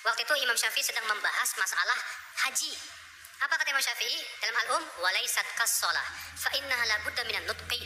Waktu itu Imam Syafi'i sedang membahas masalah haji. Apa kata Imam Syafi'i dalam Walaysat kas-shalah fa innaha la budda minan nutqi.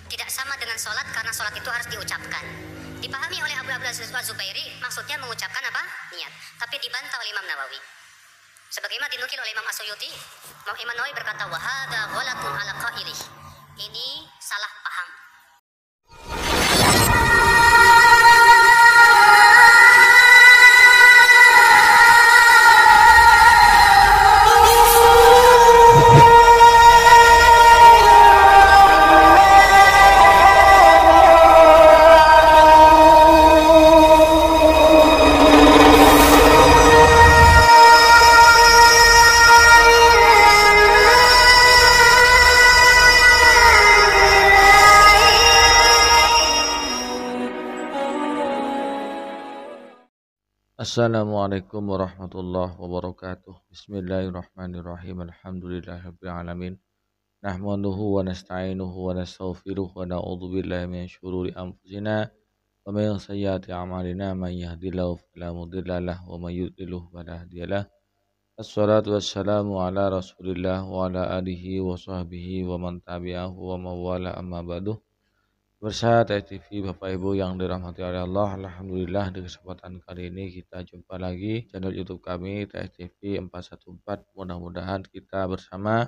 Tidak sama dengan sholat karena sholat itu harus diucapkan. Dipahami oleh Abu Abdullah Az-Zubairi, maksudnya mengucapkan apa? Niat. Tapi dibantah oleh Imam Nawawi. Sebagaimana dinukil oleh Imam As-Suyuti, Imam Nawawi berkata, wa hadza ghalatun ala qailih. Ini salah paham. Assalamualaikum warahmatullahi wabarakatuh. Bismillahirrahmanirrahim. Alhamdulillahirabbil alamin. Nahmaduhu wa nasta'inuhu wa nastaghfiruh wa na'udzu billahi min syururi anfusina wa min sayyiati a'malina man yahdihillahu fala mudilla lahu wa may yudlil fala hadiyalah. Assalatu wassalamu ala Rasulillah wa ala alihi wa sahbihi wa man tabi'ahu wa mawala amma ba'du. Bersama TV Bapak Ibu yang dirahmati oleh Allah, alhamdulillah di kesempatan kali ini kita jumpa lagi channel YouTube kami TV 414. Mudah-mudahan kita bersama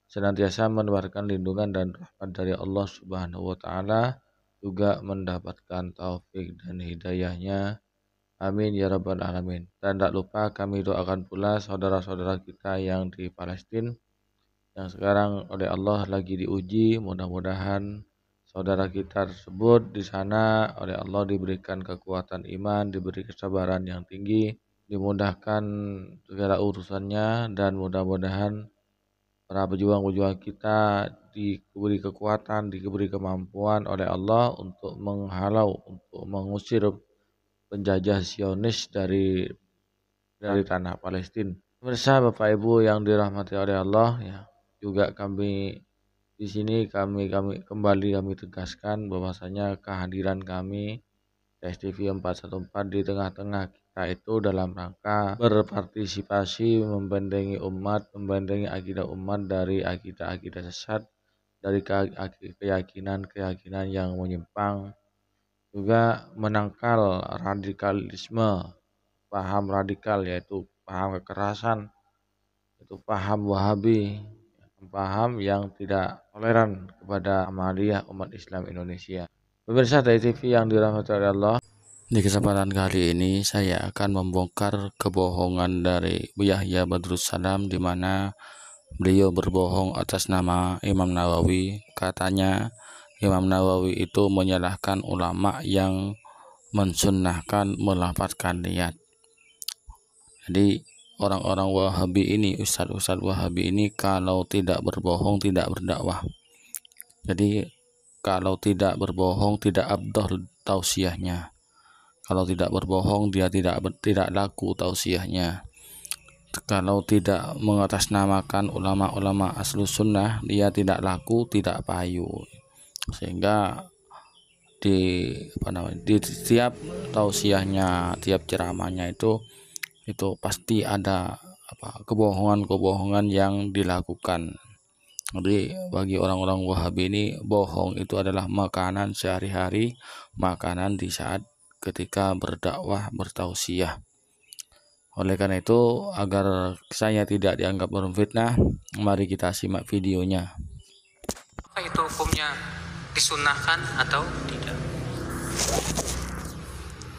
senantiasa menebarkan lindungan dan rahmat dari Allah Subhanahu wa taala, juga mendapatkan taufik dan hidayahnya. Amin ya rabbal alamin. Dan tak lupa kami doakan pula saudara-saudara kita yang di Palestina yang sekarang oleh Allah lagi diuji. Mudah-mudahan saudara kita tersebut di sana oleh Allah diberikan kekuatan iman, diberi kesabaran yang tinggi, dimudahkan segala urusannya, dan mudah-mudahan para pejuang-pejuang kita diberi kekuatan, diberi kemampuan oleh Allah untuk menghalau, untuk mengusir penjajah Zionis dari tanah Palestina. Pemirsa Bapak Ibu yang dirahmati oleh Allah, ya, juga kami di sini kami kembali tegaskan bahwasanya kehadiran kami TV 414 di tengah-tengah kita itu dalam rangka berpartisipasi membentengi umat, membentengi akidah umat dari akidah-akidah sesat, dari keyakinan yang menyimpang, juga menangkal radikalisme, paham radikal yaitu paham kekerasan, itu paham Wahabi, paham yang tidak toleran kepada amaliyah umat Islam Indonesia. Pemirsa dari TV yang dirahmati oleh Allah, di kesempatan kali ini saya akan membongkar kebohongan dari Bu Yahya Badrus Salam, di mana beliau berbohong atas nama Imam Nawawi. Katanya Imam Nawawi itu menyalahkan ulama yang mensunnahkan melafadzkan niat. Jadi orang-orang Wahabi ini, ustadz Wahabi ini, kalau tidak berbohong tidak berdakwah. Jadi kalau tidak berbohong tidak abdol tausiahnya. Kalau tidak berbohong dia tidak laku tausiahnya. Kalau tidak mengatasnamakan ulama-ulama ahlus sunnah dia tidak laku, tidak payu. Sehingga di tiap tausiahnya, tiap ceramahnya itu pasti ada kebohongan yang dilakukan. Jadi bagi orang-orang Wahabi ini, bohong itu adalah makanan sehari-hari, makanan di saat ketika berdakwah, bertausiah. Oleh karena itu, agar saya tidak dianggap berfitnah, mari kita simak videonya. Apa itu hukumnya, disunnahkan atau tidak?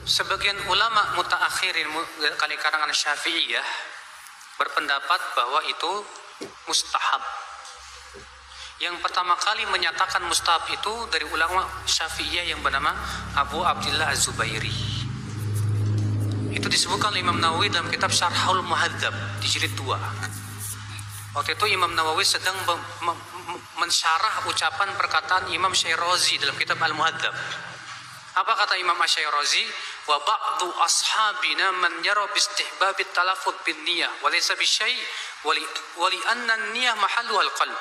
Sebagian ulama mutaakhirin kali karangan Syafi'iyah berpendapat bahwa itu mustahab. Yang pertama kali menyatakan mustahab itu dari ulama Syafi'iyah yang bernama Abu Abdullah Az-Zubairi. Itu disebutkan oleh Imam Nawawi dalam kitab Syarhul Muhadzab di jilid 2. Waktu itu Imam Nawawi sedang mensyarah ucapan perkataan Imam Syairazi dalam kitab Al-Muhadzab. Apa kata Imam Asy-Syairazi? Wa ba'du ashabina man yara bi istihbabit talaffuz bin niyyah wa laysa bi syai' wa li anna an-niyyah mahalluha al-qalb.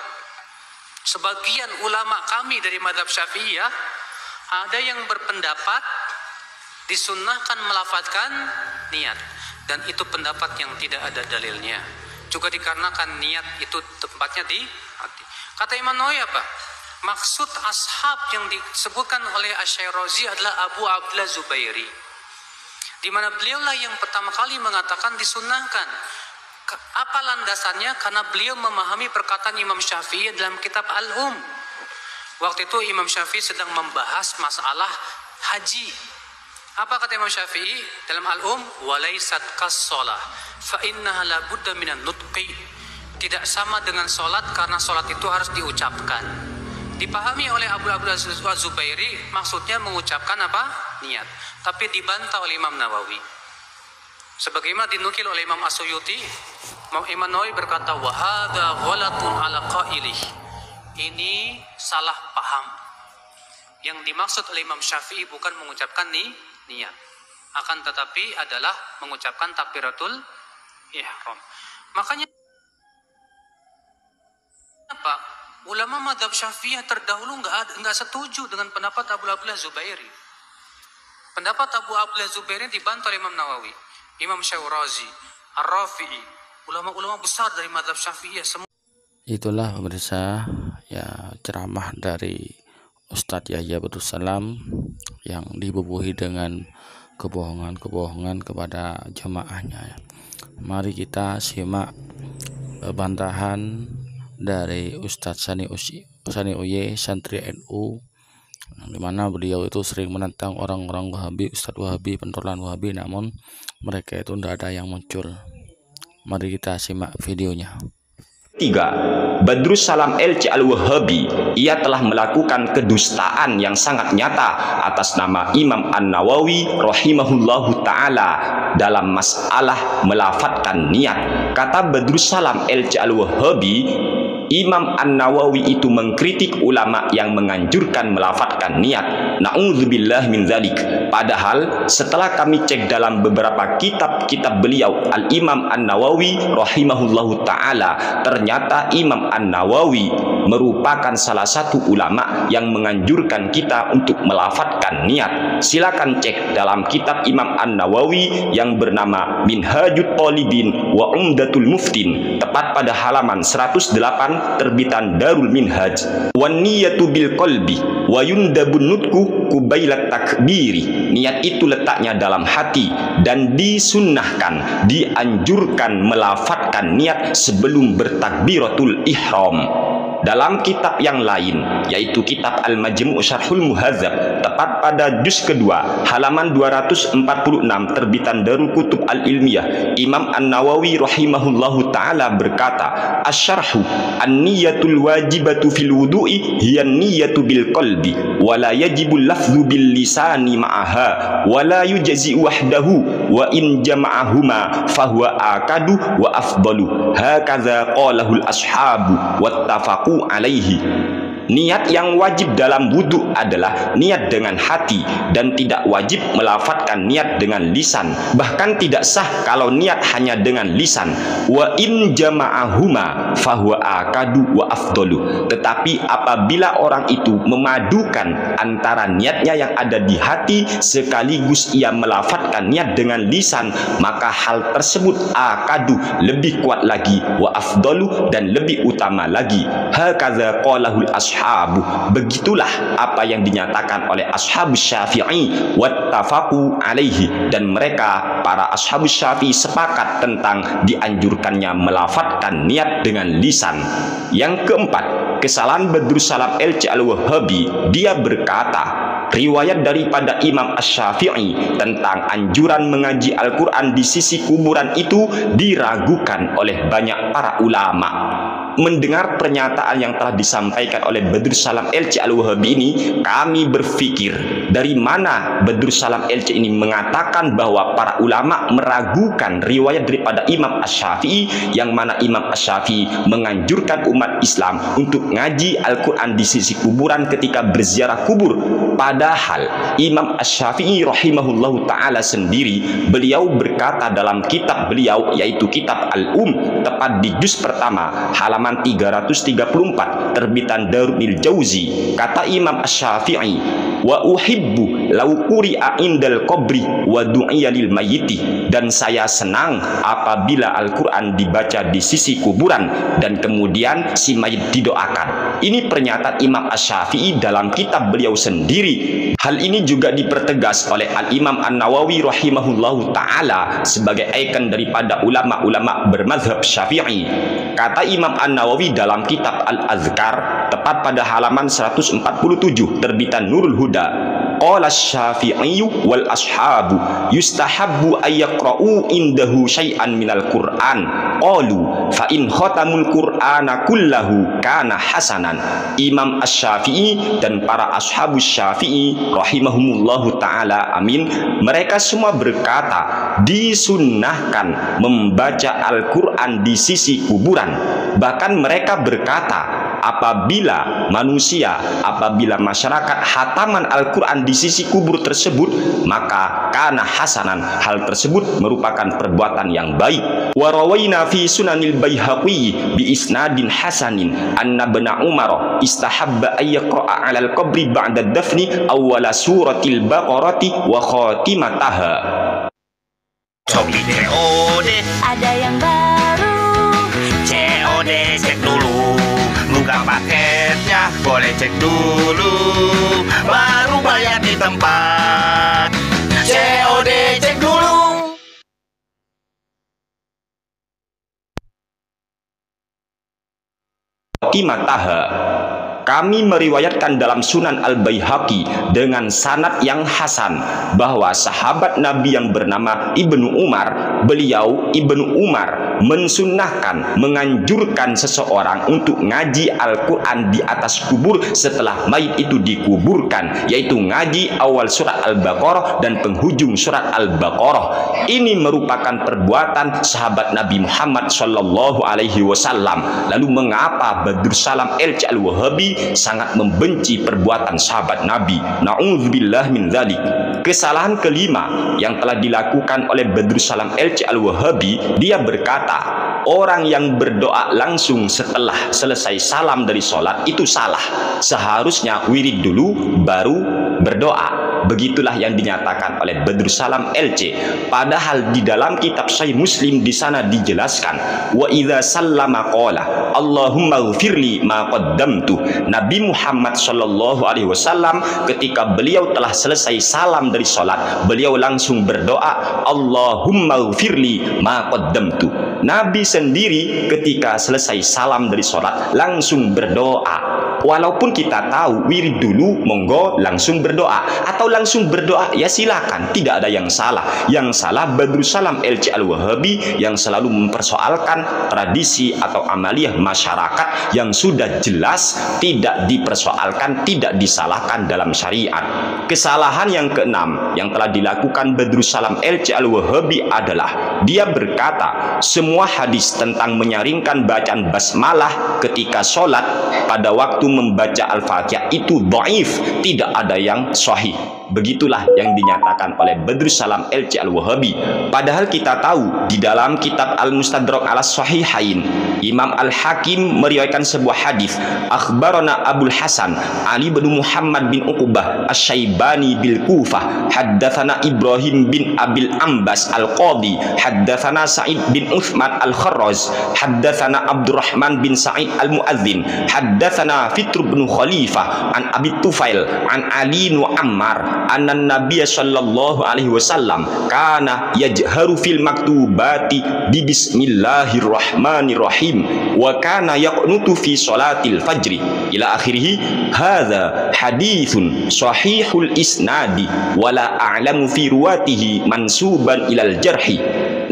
Sebagian ulama kami dari mazhab Syafi'iyah ada yang berpendapat disunnahkan melafadzkan niat. dan itu pendapat yang tidak ada dalilnya. Juga dikarenakan niat itu tempatnya di hati. Kata Imam Nawawi apa? Maksud ashab yang disebutkan oleh Asy-Syirazi adalah Abu Abdullah Zubairi, di mana beliaulah yang pertama kali mengatakan disunnahkan. Apa landasannya? Karena beliau memahami perkataan Imam Syafi'i dalam kitab Al-Um. Waktu itu Imam Syafi'i sedang membahas masalah haji. Apa kata Imam Syafi'i dalam Al-Um? Walaysat kas-shalah fa innaha la budda minan nutqi. Tidak sama dengan solat karena solat itu harus diucapkan. Dipahami oleh Abu Abdullah Zubairi, maksudnya mengucapkan apa? Niat. Tapi dibantah oleh Imam Nawawi. Sebagaimana dinukil oleh Imam As-Suyuti, Imam Nawawi berkata, wa hadza ghalatun ala qailih. Ini salah paham. Yang dimaksud oleh Imam Syafi'i bukan mengucapkan niat, akan tetapi adalah mengucapkan takbiratul ihram. Makanya apa? Ulama mazhab Syafi'iyah terdahulu enggak setuju dengan pendapat Abu Abdullah Zubairi. Pendapat Abu Abdullah Zubairi dibantah oleh Imam Nawawi, Imam Syirazi, Ar-Rafi'i, ulama-ulama besar dari mazhab Syafi'iyah semua. Itulah pemirsa ya ceramah dari Ustadz Yahya Badrus Salam yang dibubuhi dengan kebohongan-kebohongan kepada jamaahnya. Mari kita simak bantahan dari Ustadz Sani Uye, santri NU, di mana beliau itu sering menentang orang-orang Wahabi, Ustadz Wahabi, pentolan Wahabi, namun mereka itu tidak ada yang muncul. Mari kita simak videonya. 3. Badrus Salam LC Al-Wahabi, ia telah melakukan kedustaan yang sangat nyata atas nama Imam An-Nawawi rahimahullahu ta'ala dalam masalah melafatkan niat. Kata Badrus Salam LC Al-Wahabi, Imam An-Nawawi itu mengkritik ulama yang menganjurkan melafatkan niat. Na'udzubillah min dzalik. Padahal setelah kami cek dalam beberapa kitab-kitab beliau, Al-Imam An-Nawawi rahimahullahu ta'ala, ternyata Imam An-Nawawi merupakan salah satu ulama yang menganjurkan kita untuk melafatkan niat. Silakan cek dalam kitab Imam An-Nawawi yang bernama Minhajut Talibin wa Umdatul Muftin, tepat pada halaman 108 terbitan Darul Minhaj. Wan niyatu bil qalbi wa yundabun nutku kubailat takbiri. Niat itu letaknya dalam hati dan disunnahkan, dianjurkan melafatkan niat sebelum bertakbiratul ihram. Dalam kitab yang lain, yaitu kitab Al-Majmu' Syarhul Muhadzab, tepat pada juz kedua, halaman 246 terbitan Darul Kutub Al-Ilmiyah, Imam An-Nawawi rahimahullahu ta'ala berkata, Asy-syarhu an-niyatul wajibatu fil wudu'i hiya niyatu bil qalbi wa la yajibul lafzu bil lisani ma'aha wa la yujzi wahdahu wa in jama'ahuma fahuwa akadu wa afdalu. Hakaza qalahul ashabu wattafaqu alaihi. Niat yang wajib dalam wudhu adalah niat dengan hati dan tidak wajib melafatkan niat dengan lisan. Bahkan tidak sah kalau niat hanya dengan lisan. Wa in jama'ahuma fahuwa akadu wa afdalu. Tetapi apabila orang itu memadukan antara niatnya yang ada di hati sekaligus ia melafatkan niat dengan lisan, maka hal tersebut akadu, lebih kuat lagi, wa afdalu, dan lebih utama lagi. Hakaza qalahul ashabu. Begitulah apa yang dinyatakan oleh ashabus Syafi'i wattafaqu alaihi, dan mereka para ashabus Syafi'i sepakat tentang dianjurkannya melafatkan niat dengan lisan. Yang keempat, kesalahan Badrus Salam LC Al-Wahabi, dia berkata, riwayat daripada Imam Asy-Syafi'i tentang anjuran mengaji Al-Quran di sisi kuburan itu diragukan oleh banyak para ulama. Mendengar pernyataan yang telah disampaikan oleh Badrus Salam LC Al-Wahabi ini, kami berpikir dari mana Badrus Salam LC ini mengatakan bahwa para ulama meragukan riwayat daripada Imam Asy-Syafi'i, yang mana Imam Asy-Syafi'i menganjurkan umat Islam untuk ngaji Al-Quran di sisi kuburan ketika berziarah kubur. Padahal Imam Asy-Syafi'i rahimahullahu ta'ala sendiri, beliau berkata dalam kitab beliau, yaitu kitab Al-Um, tepat di juz pertama halaman 334 terbitan Darul Jauzi, kata Imam Asy-Syafi'i, wa uhib uhibbu law quri'a indal qabri wa du'iya lil mayyiti, dan saya senang apabila Al-Qur'an dibaca di sisi kuburan dan kemudian si mayit didoakan. Ini pernyataan Imam Asy-Syafi'i dalam kitab beliau sendiri. Hal ini juga dipertegas oleh Al-Imam An-Nawawi rahimahullahu ta'ala sebagai ikon daripada ulama-ulama bermazhab Syafi'i. Kata Imam An-Nawawi dalam kitab Al-Azkar tepat pada halaman 147 terbitan Nurul Huda, qala Syafi'i wal ashabu yustahabbu ayyaqra'u indahu syai'an minal Qur'an qalu fa in khatamul Qur'ana kullahu kana hasanan. Imam Asy-Syafi'i dan para ashabus Syafi'i rahimahumullahu ta'ala amin, mereka semua berkata disunnahkan membaca Al-Qur'an di sisi kuburan. Bahkan mereka berkata apabila masyarakat hataman Al-Qur'an di sisi kubur tersebut, maka kana hasanan, hal tersebut merupakan perbuatan yang baik. Wa rawaina fi sunanil Baihaqi bi isnadin hasanin anna ibn Umar istahabba ay yaqra'a 'alal qabri ba'da dafni awwala suratil Baqarati wa khatimataha. Shopee COD, ada yang baru. COD cek dulu, buka paketnya boleh cek dulu, baru bayar di tempat. COD cek dulu. Khatimataha. Kami meriwayatkan dalam Sunan Al-Baihaqi dengan sanad yang hasan bahwa sahabat Nabi yang bernama Ibnu Umar, Ibnu Umar mensunnahkan, menganjurkan seseorang untuk ngaji Al-Quran di atas kubur setelah mayit itu dikuburkan, yaitu ngaji awal surat Al-Baqarah dan penghujung surat Al-Baqarah. Ini merupakan perbuatan sahabat Nabi Muhammad Shallallahu Alaihi Wasallam. Lalu mengapa Badrus Salam LC Al-Wahabi sangat membenci perbuatan sahabat Nabi? Na'udzubillah min dzalik. Kesalahan kelima yang telah dilakukan oleh Badrus Salam LC Al-Wahabi, dia berkata orang yang berdoa langsung setelah selesai salam dari sholat itu salah. Seharusnya wirid dulu baru berdoa. Begitulah yang dinyatakan oleh Badrus Salam LC. Padahal di dalam kitab Sahih Muslim di sana dijelaskan wa idza sallama qala Allahumma ghfirli ma qaddamtu. Nabi Muhammad Shallallahu Alaihi Wasallam ketika beliau telah selesai salam dari sholat, beliau langsung berdoa Allahumma ghfirli ma qaddamtu. Nabi sendiri ketika selesai salam dari sholat langsung berdoa. Walaupun kita tahu wirid dulu monggo langsung berdoa, atau langsung berdoa ya silakan, tidak ada yang salah. Yang salah Badrus Salam LC Al-Wahabi yang selalu mempersoalkan tradisi atau amaliyah masyarakat yang sudah jelas tidak dipersoalkan, tidak disalahkan dalam syariat. Kesalahan yang keenam yang telah dilakukan Badrus Salam LC Al-Wahabi adalah dia berkata semua hadis tentang menyaringkan bacaan basmalah ketika sholat pada waktu membaca Al-Fatihah itu dhaif, tidak ada yang sahih. Begitulah yang dinyatakan oleh Badrus Salam LC Al-Wahabi. Padahal kita tahu di dalam kitab Al-Mustadrak ala Sahihain, Imam Al-Hakim meriwayatkan sebuah hadis, akhbarana Abul Hasan Ali bin Muhammad bin Uqbah Asy-Syaibani bil Kufah, haddatsana Ibrahim bin Abil Ambas Al-Qadi, haddatsana Sa'id bin Utsman Al-Kharraz, haddatsana Abdurrahman bin Sa'id Al-Muadzin, haddatsana Fitr bin Khalifah an Abi Tufail an Ali bin Ammar anna Nabiy sallallahu alaihi wasallam kana yajharu fil maktubati bi bismillahirrahmanirrahim wa kana yaqnutu fi salatil fajri ila akhirih. Hadza haditsun sahihul isnadi wala a'lamu fi ruwatihi mansuban ilal jarhi.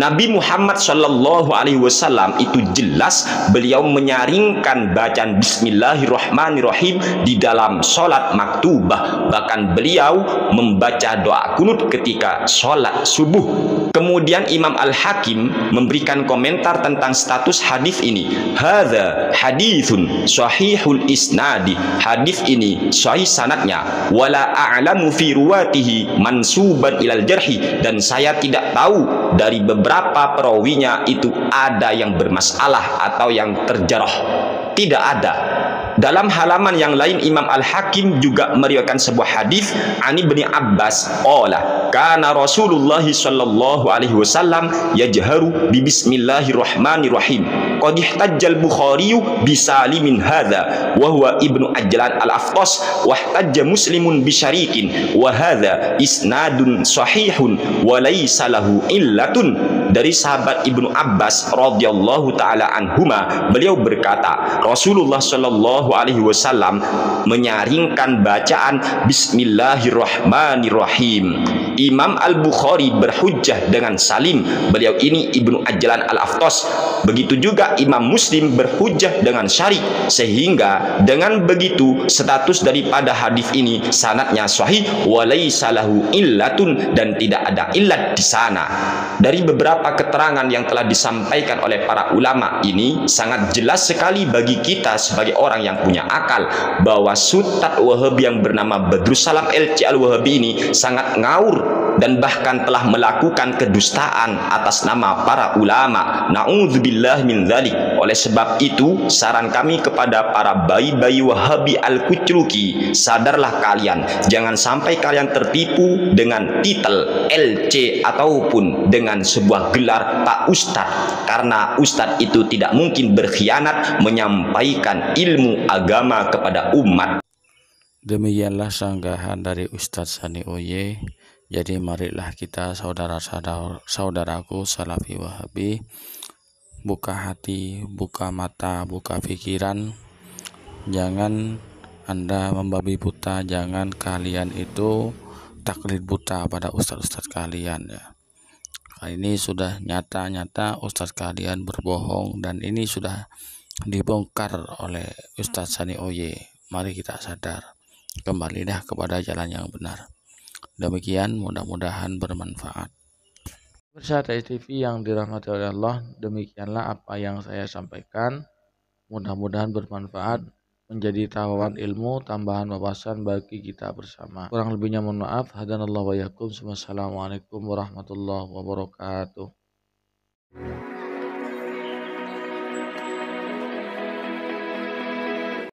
Nabi Muhammad Shallallahu Alaihi Wasallam itu jelas beliau menyaringkan bacaan Bismillahirrahmanirrahim di dalam sholat maktubah. Bahkan beliau membaca doa kunut ketika sholat subuh. Kemudian Imam Al-Hakim memberikan komentar tentang status hadis ini. Hadza haditsun sahihul isnadi. Hadis ini sahih sanadnya. Wala a'lamu fi ruwatihi mansuban ilal jarhi. Dan saya tidak tahu dari beberapa perawinya itu ada yang bermasalah atau yang terjarah. Tidak ada. Dalam halaman yang lain Imam Al-Hakim juga meriwayatkan sebuah hadis ani Ibnu Abbas qala kana Rasulullah sallallahu alaihi wasallam yajharu bi bismillahirrahmanirrahim qad ihtajjal Bukhari bi salimin hadza wa huwa Ibnu Ajlan Al-Aftas wa ihtajja Muslimun bi syarikin wa hadza isnadun sahihun wa laysa lahu illatun. Dari sahabat Ibnu Abbas radhiyallahu taala anhuma, beliau berkata Rasulullah sallallahu alaihi wasallam menyaringkan bacaan bismillahirrahmanirrahim. Imam Al-Bukhari berhujjah dengan Salim, beliau ini Ibnu Ajlan Al-Aftas. Begitu juga Imam Muslim berhujjah dengan Syarih, sehingga dengan begitu status daripada hadis ini sanadnya sahih wa laisa lahu illatun, dan tidak ada illat di sana. Dari beberapa keterangan yang telah disampaikan oleh para ulama ini sangat jelas sekali bagi kita sebagai orang yang punya akal bahwa Ustadz Wahabi yang bernama Badrussalam LC Al-Wahabi ini sangat ngawur dan bahkan telah melakukan kedustaan atas nama para ulama. Na'udzubillah min dzalik. Oleh sebab itu saran kami kepada para bayi-bayi Wahabi Al-Kucluki, sadarlah kalian, jangan sampai kalian tertipu dengan titel LC ataupun dengan sebuah gelar Pak Ustadz, karena Ustadz itu tidak mungkin berkhianat menyampaikan ilmu agama kepada umat. Demikianlah sanggahan dari Ustadz Sani Oye. Jadi marilah kita saudaraku Salafi Wahabi buka hati, buka mata, buka pikiran. Jangan Anda membabi buta, jangan kalian itu taklid buta pada ustadz-ustadz kalian ya. Ini sudah nyata-nyata ustadz kalian berbohong, dan ini sudah dibongkar oleh Ustadz Sani Oye. Mari kita sadar, kembalilah kepada jalan yang benar. Demikian, mudah-mudahan bermanfaat. Pemirsa TV yang dirahmati oleh Allah, demikianlah apa yang saya sampaikan. Mudah-mudahan bermanfaat, menjadi tawawan ilmu, tambahan wawasan bagi kita bersama. Kurang lebihnya mohon maaf. Hadanallahu wa iyyakum. Wassalamualaikum warahmatullahi wabarakatuh.